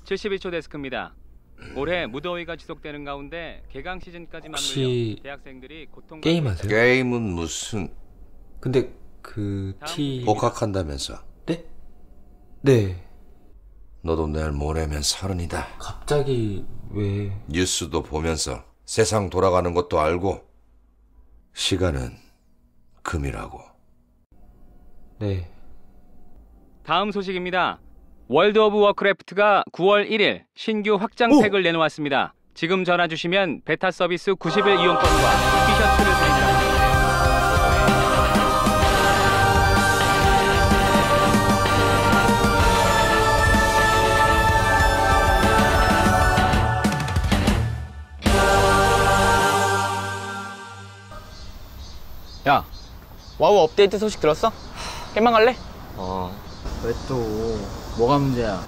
(72초) 데스크입니다. 올해 무더위가 지속되는 가운데 개강 시즌까지 맞물려 대학생들이 고통과 게임하세요? 게임은 무슨... 근데 복학한다면서? 네? 네. 너도 내일 모레면 30이다. 갑자기 왜... 뉴스도 보면서 세상 돌아가는 것도 알고 시간은 금이라고. 네. 다음 소식입니다. 월드 오브 워크래프트가 9월 1일 신규 확장팩을 내놓았습니다. 지금 전화 주시면 베타 서비스 90일 이용권과 티셔츠를 드립니다. 야, 와우 업데이트 소식 들었어? 게임만 갈래? 왜 또? 뭐가 문제야?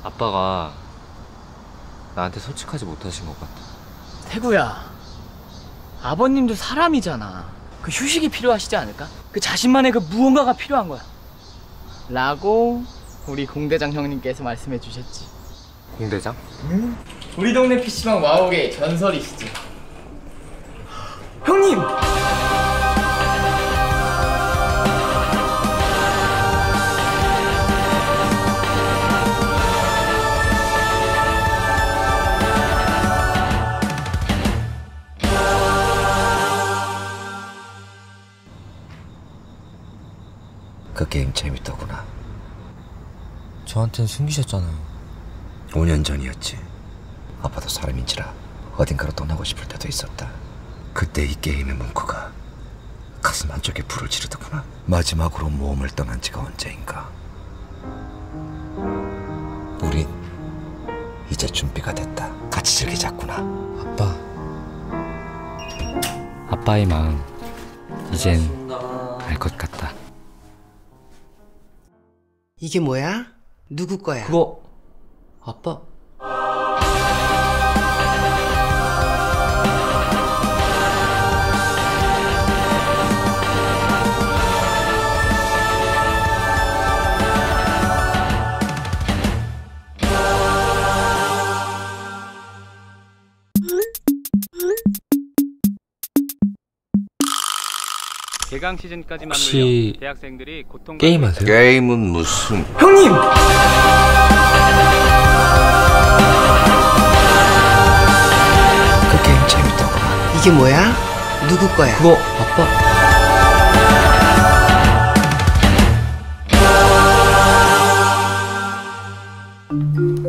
아빠가 나한테 솔직하지 못하신 것 같아. 태구야, 아버님도 사람이잖아. 그 휴식이 필요하시지 않을까? 그 자신만의 그 무언가가 필요한 거야. 라고 우리 공대장 형님께서 말씀해 주셨지. 공대장? 응? 우리 동네 PC방 와우계의 전설이시지. 형님! 그 게임 재밌더구나. 저한텐 숨기셨잖아요. 5년 전이었지. 아빠도 사람인지라 어딘가로 떠나고 싶을 때도 있었다. 그때 이 게임의 문구가 가슴 한쪽에 불을 지르더구나. 마지막으로 모험을 떠난 지가 언제인가. 우린 이제 준비가 됐다. 같이 즐기자꾸나. 아빠의 마음 이젠 알 것 같다. 이게 뭐야? 누구 거야? 그거 아빠. 개강 시즌까지 맞물려 혹시 대학생들이 고통과 게임하세요? 게임은 무슨... 형님! 그 게임 재밌더구나. 이게 뭐야? 누구 거야? 그거 아빠.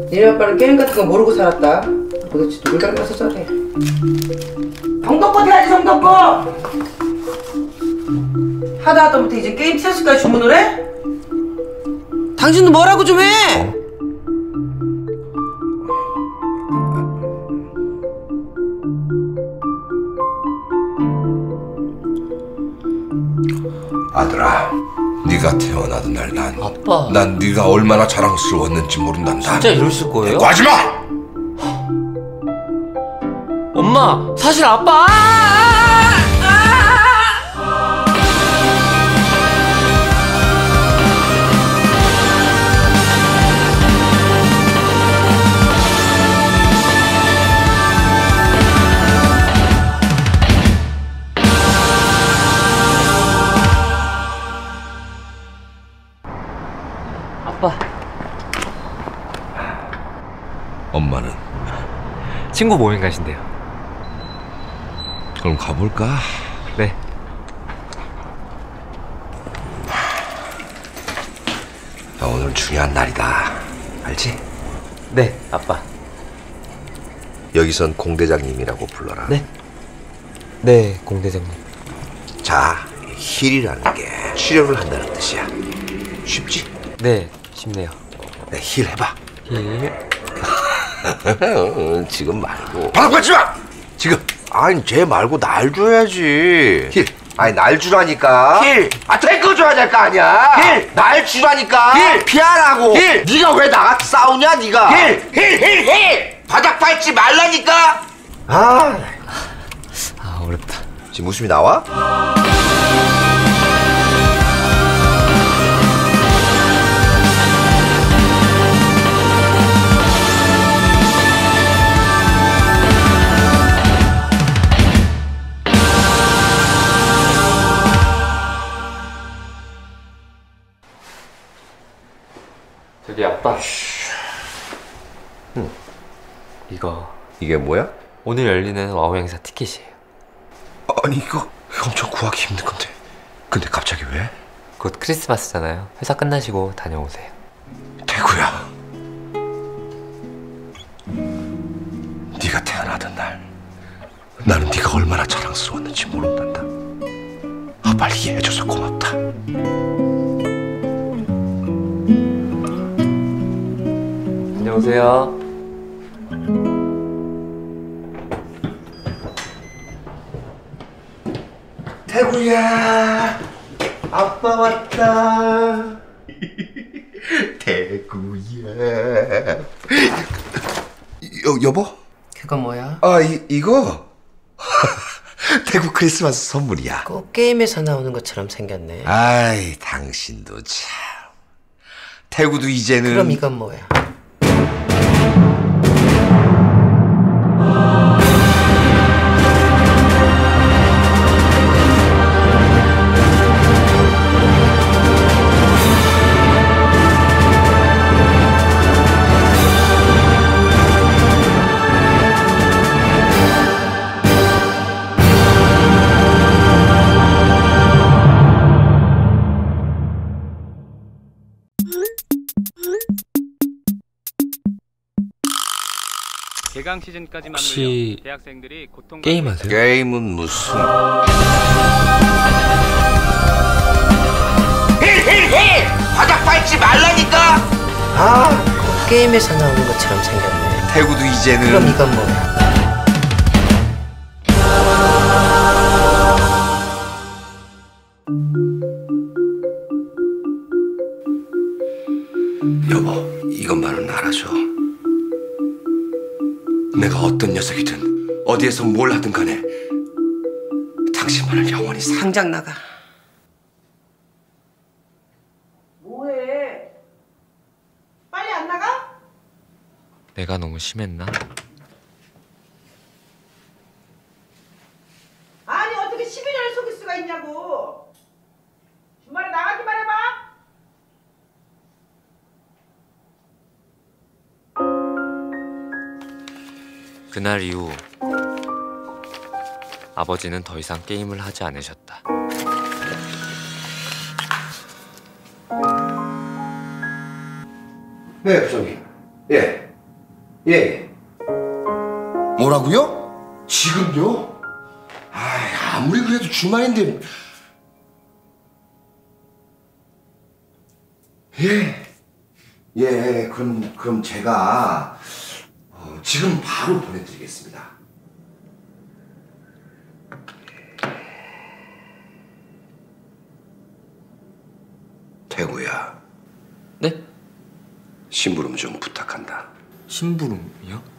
니네 아빠는 게임 같은 거 모르고 살았다. 도대체 누굴 닮아서 저래? 성덕고 돼야지, 성덕고! 하다 못해 이제 게임 티셔츠까지 주문을 해? 당신도 뭐라고 좀 해! 아들아, 네가 태어나던 날 아빠. 난 네가 얼마나 자랑스러웠는지 모른단다. 진짜 이러실 거예요? 하지마! 엄마, 사실 아빠. 엄마는? 친구 모임 가신대요. 그럼 가볼까? 네. 야, 오늘 중요한 날이다. 알지? 네, 아빠. 여기선 공대장님이라고 불러라. 네. 네, 공대장님. 자, 힐이라는 게 치료를 한다는 뜻이야. 쉽지? 네, 쉽네요. 네, 힐 해봐. 힐. 지금 말고. 바닥 밟지 마! 지금. 아니, 쟤 말고 날 줘야지. 힐. 아니, 날 주라니까. 힐. 아, 탱크 줘야 될 거 아니야. 힐. 날 주라니까. 힐. 피하라고. 힐. 네가 왜 나한테 싸우냐, 네가. 힐. 바닥 밟지 말라니까. 아, 어렵다. 지금 웃음이 나와? 이게 뭐야? 오늘 열리는 와우 행사 티켓이에요. 아니 이거 엄청 구하기 힘든 건데. 근데 갑자기 왜? 곧 크리스마스잖아요. 회사 끝나시고 다녀오세요. 태구야, 네가 태어나던 날 나는 네가 얼마나 자랑스러웠는지 모른단다. 빨리 이해해줘서 고맙다. 다녀오세요. 태구야, 아빠 왔다. 태구야. 여보? 그거 뭐야? 이거 태구 크리스마스 선물이야. 꼭 게임에서 나오는 것처럼 생겼네. 아이, 당신도 참. 태구도 이제는. 그럼 이건 뭐야? 개강 시즌까지 혹시 맞물려 대학생들이 고통 게임하세요? 게임은 무슨. 힐! 바닥 밟지 말라니까! 꼭 게임에서 나오는 것처럼 생겼네. 태구도 이제는. 그럼 이건 뭐야? 여보, 이것만은 알아줘. 내가 어떤 녀석이든 어디에서 뭘 하든 간에 당신만을 영원히 당장 나가. 뭐해? 빨리 안 나가? 내가 너무 심했나? 아니 어떻게 11년을 속일 수가 있냐고. 주말에 나가기만 해봐. 그날 이후 아버지는 더 이상 게임을 하지 않으셨다. 네, 부장님. 예. 뭐라고요? 지금요? 아무리 그래도 주말인데. 그럼 제가 지금 바로 보내드리겠습니다. 태구야. 네? 심부름 좀 부탁한다. 심부름이요?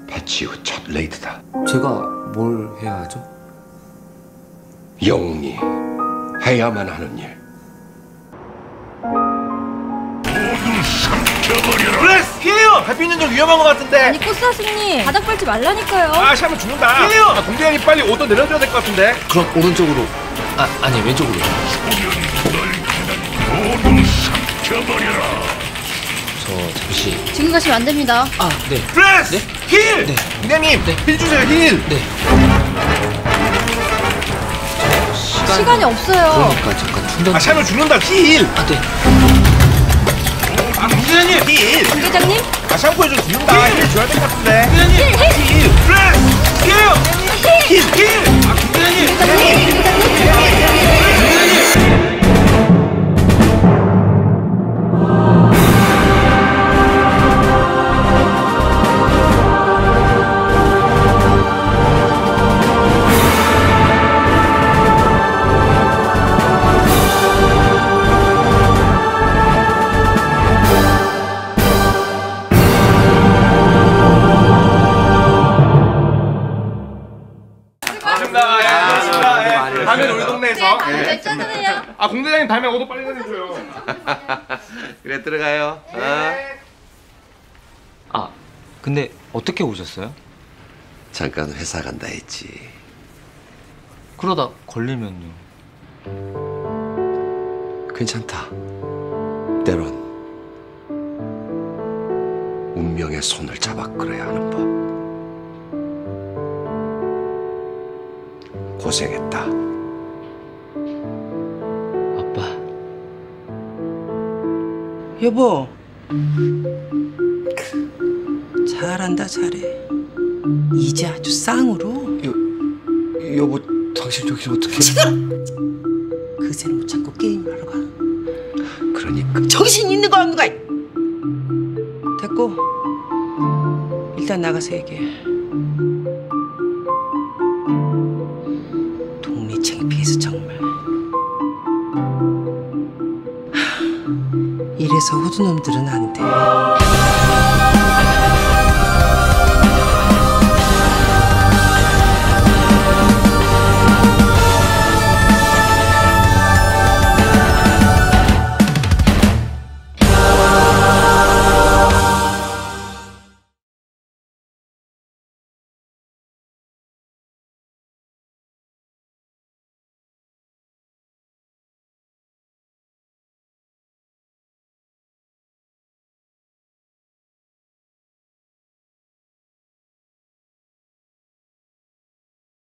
배치 후 첫 레이드다. 제가 뭘 해야 하죠? 영웅이 해야만 하는 일. 블레스! 피해요! 햇빛 연정 위험한 것 같은데. 아니 꽃사슴님 바닥 밟지 말라니까요. 샤면 죽는다. 피해요! 공대장이 빨리 오더 내려줘야 될 것 같은데. 그럼 오른쪽으로. 아니 왼쪽으로. 저 잠시. 지금 가시면 안 됩니다. 네. 블레스! 힐! 네. 공대장님 힐 주세요, 힐! 네. 시간이 없어요. 그러니까 잠깐 충전. 샤면 죽는다, 힐! 네. 공대장님 힐! 공대장님? 샴푸해줘 죽는다. 힐 줘야 될 것 같은데. 공대장님 힐! 블레스! 피해요! 힐! 공대장님! 아 공대장님 다음에 오도 빨리 다녀줘요. 그래 들어가요. 아, 근데 어떻게 오셨어요? 잠깐 회사 간다 했지. 그러다 걸리면요. 괜찮다. 때론 운명의 손을 잡아 끌어야 하는 법. 고생했다. 아빠. 여보. 잘한다 잘해. 이제 아주 쌍으로. 여보 당신 저기 어떻게? 그새는 못 참고 게임하러 가. 그러니까 정신 있는 거 없는 거. 됐고 일단 나가서 얘기해. 동네 창피해서 정말. 이래서 호두놈들은 안 돼.